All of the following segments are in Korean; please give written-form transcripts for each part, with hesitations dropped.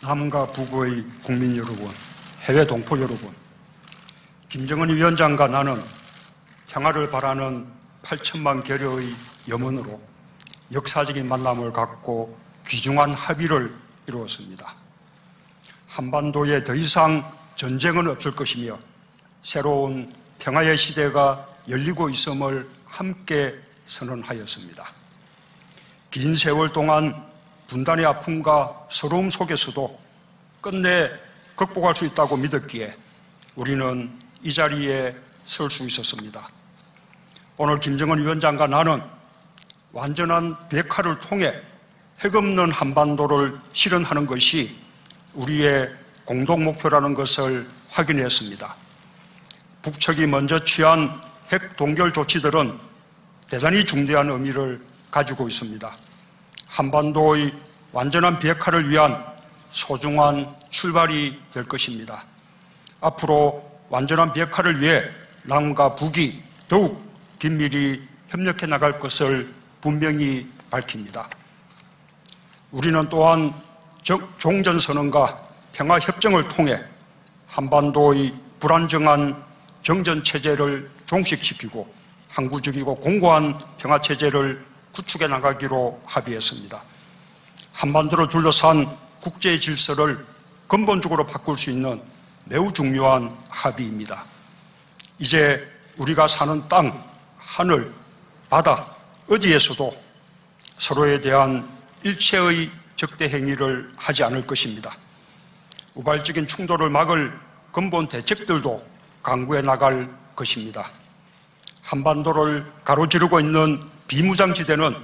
남과 북의 국민 여러분, 해외 동포 여러분, 김정은 위원장과 나는 평화를 바라는 8천만 결여의 염원으로 역사적인 만남을 갖고 귀중한 합의를 이루었습니다. 한반도에 더 이상 전쟁은 없을 것이며 새로운 평화의 시대가 열리고 있음을 함께 선언하였습니다. 긴 세월 동안 분단의 아픔과 서러움 속에서도 끝내 극복할 수 있다고 믿었기에 우리는 이 자리에 설 수 있었습니다. 오늘 김정은 위원장과 나는 완전한 비핵화를 통해 핵 없는 한반도를 실현하는 것이 우리의 공동 목표라는 것을 확인했습니다. 북측이 먼저 취한 핵 동결 조치들은 대단히 중대한 의미를 가지고 있습니다. 한반도의 완전한 비핵화를 위한 소중한 출발이 될 것입니다. 앞으로 완전한 비핵화를 위해 남과 북이 더욱 긴밀히 협력해 나갈 것을 분명히 밝힙니다. 우리는 또한 종전선언과 평화협정을 통해 한반도의 불안정한 정전체제를 종식시키고 항구적이고 공고한 평화체제를 구축해 나가기로 합의했습니다. 한반도를 둘러싼 국제 질서를 근본적으로 바꿀 수 있는 매우 중요한 합의입니다. 이제 우리가 사는 땅, 하늘, 바다, 어디에서도 서로에 대한 일체의 적대 행위를 하지 않을 것입니다. 우발적인 충돌을 막을 근본 대책들도 강구해 나갈 것입니다. 한반도를 가로지르고 있는 비무장지대는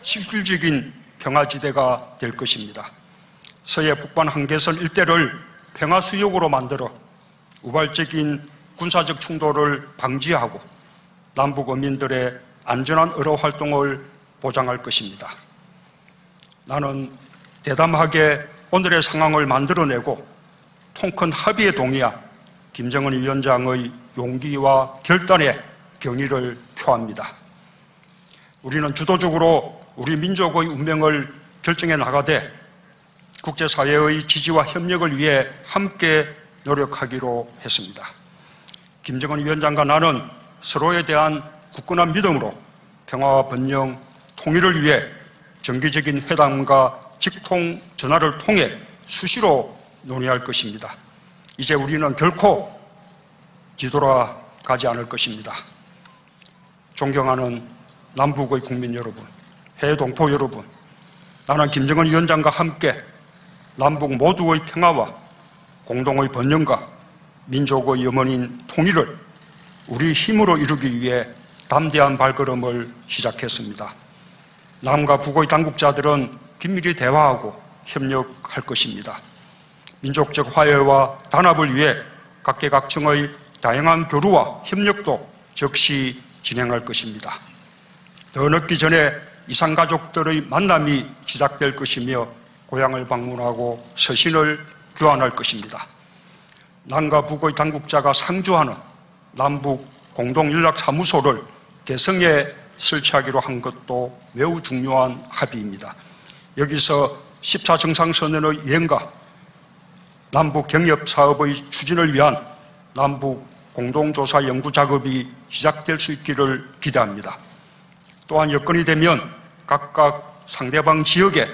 실질적인 평화지대가 될 것입니다. 서해 북방 한계선 일대를 평화수역으로 만들어 우발적인 군사적 충돌을 방지하고 남북 어민들의 안전한 어로 활동을 보장할 것입니다. 나는 대담하게 오늘의 상황을 만들어내고 통큰 합의에 동의한 김정은 위원장의 용기와 결단에 경의를 표합니다. 우리는 주도적으로 우리 민족의 운명을 결정해 나가되 국제사회의 지지와 협력을 위해 함께 노력하기로 했습니다. 김정은 위원장과 나는 서로에 대한 굳건한 믿음으로 평화와 번영, 통일을 위해 정기적인 회담과 직통 전화를 통해 수시로 논의할 것입니다. 이제 우리는 결코 뒤돌아가지 않을 것입니다. 존경하는 남북의 국민 여러분, 해외 동포 여러분, 나는 김정은 위원장과 함께 남북 모두의 평화와 공동의 번영과 민족의 염원인 통일을 우리 힘으로 이루기 위해 담대한 발걸음을 시작했습니다. 남과 북의 당국자들은 긴밀히 대화하고 협력할 것입니다. 민족적 화해와 단합을 위해 각계각층의 다양한 교류와 협력도 적시 진행할 것입니다. 더 늦기 전에 이산가족들의 만남이 시작될 것이며 고향을 방문하고 서신을 교환할 것입니다. 남과 북의 당국자가 상주하는 남북 공동연락사무소를 개성에 설치하기로 한 것도 매우 중요한 합의입니다. 여기서 14 정상선언의 이행과 남북 경협사업의 추진을 위한 남북 공동조사 연구 작업이 시작될 수 있기를 기대합니다. 또한 여건이 되면 각각 상대방 지역에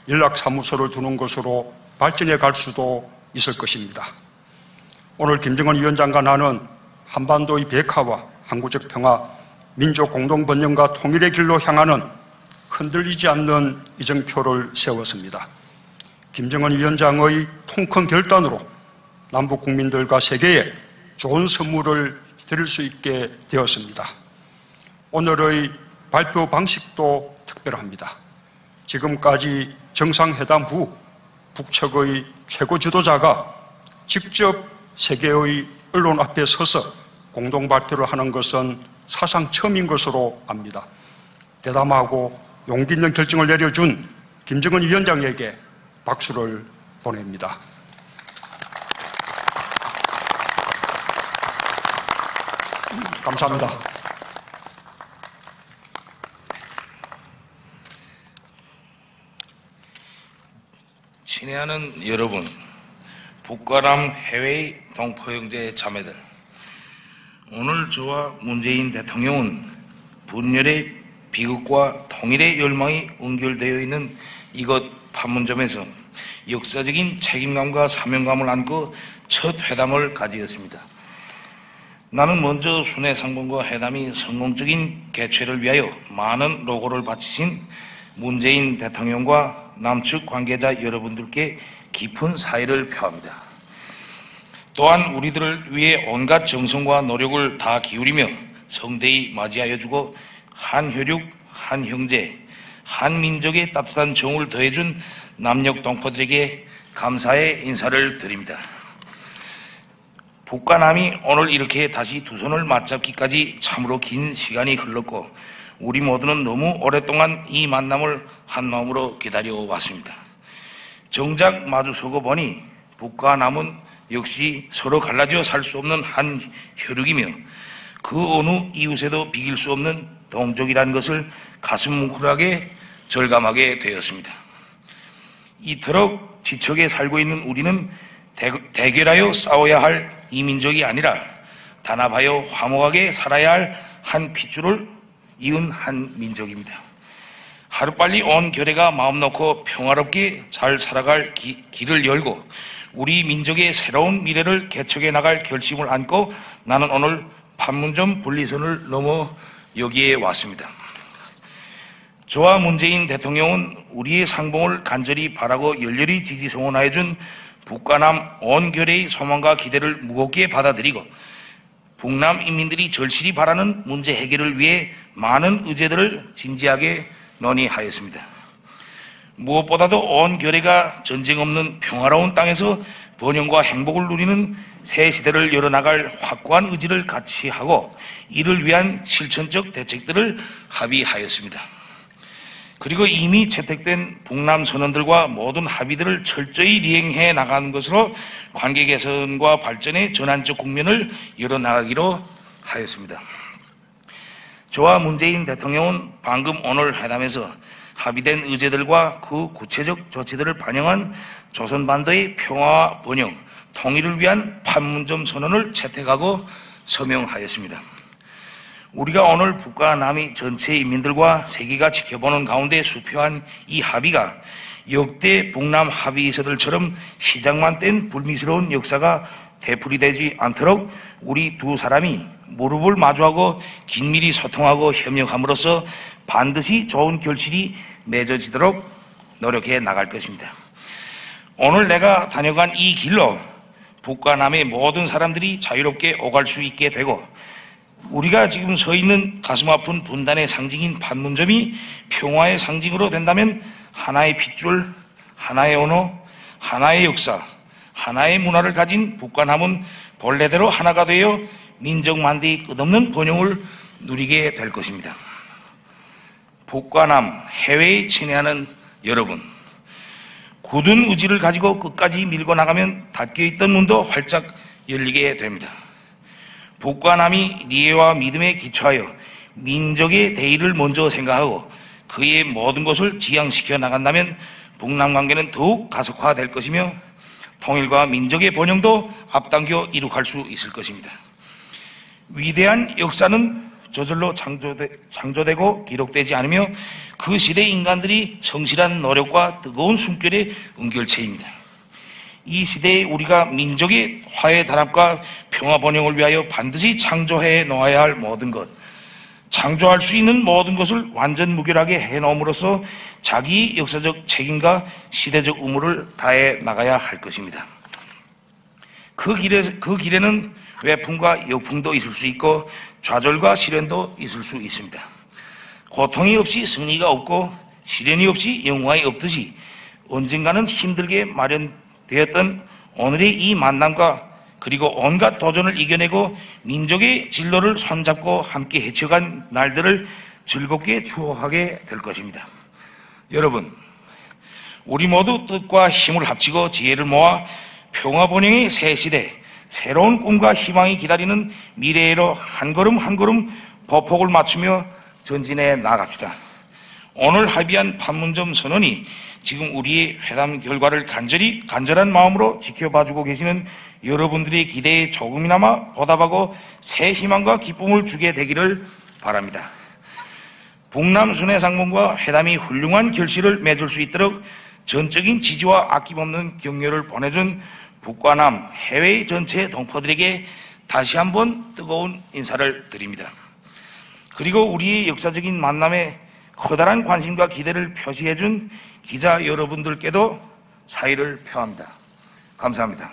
연락사무소를 두는 것으로 발전해 갈 수도 있을 것입니다. 오늘 김정은 위원장과 나는 한반도의 비핵화와 항구적 평화, 민족 공동번영과 통일의 길로 향하는 흔들리지 않는 이정표를 세웠습니다. 김정은 위원장의 통큰 결단으로 남북 국민들과 세계에 좋은 선물을 드릴 수 있게 되었습니다. 오늘의 발표 방식도 특별합니다. 지금까지 정상회담 후 북측의 최고 지도자가 직접 세계의 언론 앞에 서서 공동 발표를 하는 것은 사상 처음인 것으로 압니다. 대담하고 용기 있는 결정을 내려준 김정은 위원장에게 박수를 보냅니다. 감사합니다. 진 친애하는 여러분, 북과 남 해외의 동포형제 자매들, 오늘 저와 문재인 대통령은 분열의 비극과 통일의 열망이 연결되어 있는 이곳 판문점에서 역사적인 책임감과 사명감을 안고 첫 회담을 가지었습니다. 나는 먼저 순회상봉과 회담이 성공적인 개최를 위하여 많은 노고를 바치신 문재인 대통령과 남측 관계자 여러분들께 깊은 사의를 표합니다. 또한 우리들을 위해 온갖 정성과 노력을 다 기울이며 성대히 맞이하여주고 한혈육, 한형제, 한민족의 따뜻한 정을 더해준 남녘 동포들에게 감사의 인사를 드립니다. 북과 남이 오늘 이렇게 다시 두 손을 맞잡기까지 참으로 긴 시간이 흘렀고 우리 모두는 너무 오랫동안 이 만남을 한마음으로 기다려왔습니다. 정작 마주서고 보니 북과 남은 역시 서로 갈라져 살 수 없는 한 혈육이며 그 어느 이웃에도 비길 수 없는 동족이라는 것을 가슴 뭉클하게 절감하게 되었습니다. 이토록 지척에 살고 있는 우리는 대결하여 싸워야 할 이민족이 아니라 단합하여 화목하게 살아야 할 한 핏줄을 이은 한 민족입니다. 하루빨리 온 결의가 마음 놓고 평화롭게 잘 살아갈 길을 열고 우리 민족의 새로운 미래를 개척해 나갈 결심을 안고 나는 오늘 판문점 분리선을 넘어 여기에 왔습니다. 저와 문재인 대통령은 우리의 상봉을 간절히 바라고 열렬히 지지 성원하여 준 북과 남 온 결의의 소망과 기대를 무겁게 받아들이고 북남 인민들이 절실히 바라는 문제 해결을 위해 많은 의제들을 진지하게 논의하였습니다. 무엇보다도 온 결의가 전쟁 없는 평화로운 땅에서 번영과 행복을 누리는 새 시대를 열어나갈 확고한 의지를 같이 하고 이를 위한 실천적 대책들을 합의하였습니다. 그리고 이미 채택된 북남 선언들과 모든 합의들을 철저히 이행해 나가는 것으로 관계 개선과 발전의 전환적 국면을 열어나가기로 하였습니다. 저와 문재인 대통령은 방금 오늘 회담에서 합의된 의제들과 그 구체적 조치들을 반영한 조선반도의 평화와 번영, 통일을 위한 판문점 선언을 채택하고 서명하였습니다. 우리가 오늘 북과 남이 전체 인민들과 세계가 지켜보는 가운데 수표한 이 합의가 역대 북남 합의서들처럼 시작만 뗀 불미스러운 역사가 되풀이되지 않도록 우리 두 사람이 무릎을 마주하고 긴밀히 소통하고 협력함으로써 반드시 좋은 결실이 맺어지도록 노력해 나갈 것입니다. 오늘 내가 다녀간 이 길로 북과 남의 모든 사람들이 자유롭게 오갈 수 있게 되고 우리가 지금 서 있는 가슴 아픈 분단의 상징인 판문점이 평화의 상징으로 된다면 하나의 핏줄, 하나의 언어, 하나의 역사, 하나의 문화를 가진 북과 남은 본래대로 하나가 되어 민족 만대의 끝없는 번영을 누리게 될 것입니다. 북과 남, 해외에 친애하는 여러분, 굳은 의지를 가지고 끝까지 밀고 나가면 닫혀있던 문도 활짝 열리게 됩니다. 북과 남이 이해와 믿음에 기초하여 민족의 대의를 먼저 생각하고 그의 모든 것을 지향시켜 나간다면 북남 관계는 더욱 가속화될 것이며 통일과 민족의 번영도 앞당겨 이룩할 수 있을 것입니다. 위대한 역사는 저절로 창조되고 기록되지 않으며 그 시대 인간들이 성실한 노력과 뜨거운 숨결의 은결체입니다. 이 시대에 우리가 민족의 화해 단합과 평화 번영을 위하여 반드시 창조해 놓아야 할 모든 것, 창조할 수 있는 모든 것을 완전 무결하게 해놓음으로써 자기 역사적 책임과 시대적 의무를 다해 나가야 할 것입니다. 그 길에는 외풍과 역풍도 있을 수 있고 좌절과 시련도 있을 수 있습니다. 고통이 없이 승리가 없고 시련이 없이 영광이 없듯이 언젠가는 힘들게 마련되었던 오늘의 이 만남과 그리고 온갖 도전을 이겨내고 민족의 진로를 손잡고 함께 헤쳐간 날들을 즐겁게 추억하게 될 것입니다. 여러분, 우리 모두 뜻과 힘을 합치고 지혜를 모아 평화 번영의 새 시대, 새로운 꿈과 희망이 기다리는 미래로 한 걸음 한 걸음 보폭을 맞추며 전진해 나갑시다. 오늘 합의한 판문점 선언이 지금 우리의 회담 결과를 간절한 마음으로 지켜봐주고 계시는 여러분들의 기대에 조금이나마 보답하고 새 희망과 기쁨을 주게 되기를 바랍니다. 북남 순회상봉과 회담이 훌륭한 결실을 맺을 수 있도록 전적인 지지와 아낌없는 격려를 보내준 북과 남 해외 전체 동포들에게 다시 한번 뜨거운 인사를 드립니다. 그리고 우리의 역사적인 만남에 커다란 관심과 기대를 표시해준 기자 여러분들께도 사의를 표합니다. 감사합니다.